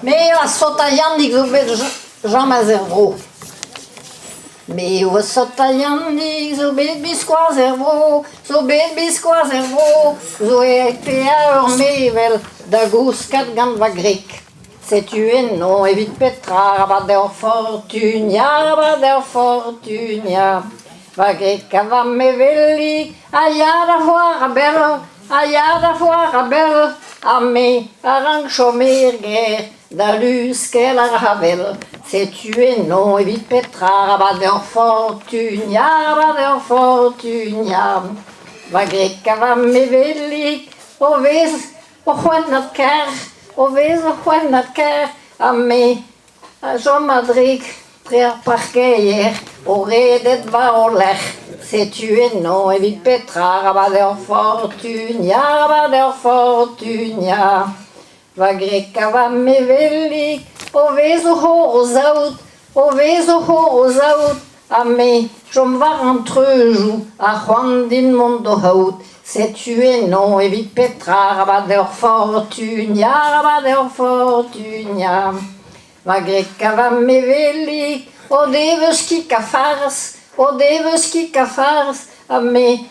Mais la sotayan dit que Jean Mazervaux. Mais o sotayan dit que bisquois zervaux, bisquois zervaux, zoé pea mevel da guscat gan va grec. C'est tué non evit petra rabadeur fortunia, va grec va mevelli, ayada voir a belle, a me arang chomer guerre. Dalus qu'elle a ravel, c'est tué non evit petra rabadeur fortunia, va grec va mevelli, o juan nat ker, a me a Jean Madrig, tre parquet o redet va o lech, c'est tué non evit petra rabadeur fortunia, va greca va mevelli, o vezo horosaut, a me jom var entrejou, a Juan din mondo haut, c'est tué non evit petra rabadeur fortunia, va greca va mevelli, o deves ki kafars, a me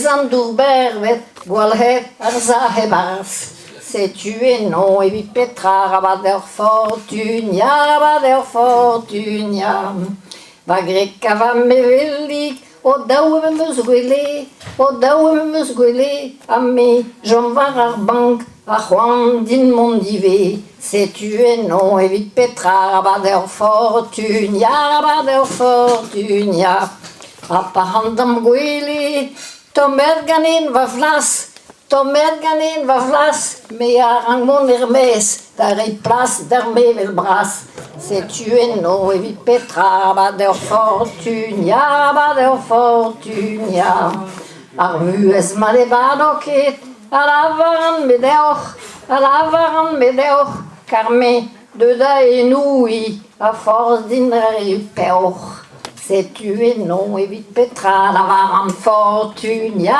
andour bervet, gwalhet arza hebars. C'est tué non evit petra rabadeur fortunia, va greca va mevelli, o daou meus gwele, a me jom var ar bank, a Juan din mondive, c'est tué non evit petra rabadeur fortunia, a pahandam gwele, tomer ganin va vlas, me a rang mon Hermès, dar e plas dar mevel bras, c'est tué non evit petra rabadeur fortunia, ar muez ma levado ket, a lavaran medeoch, car me de da enoui, a force din re peoch. C'est tué non evit petra lavaran fortunia.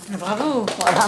Bravo. Voilà.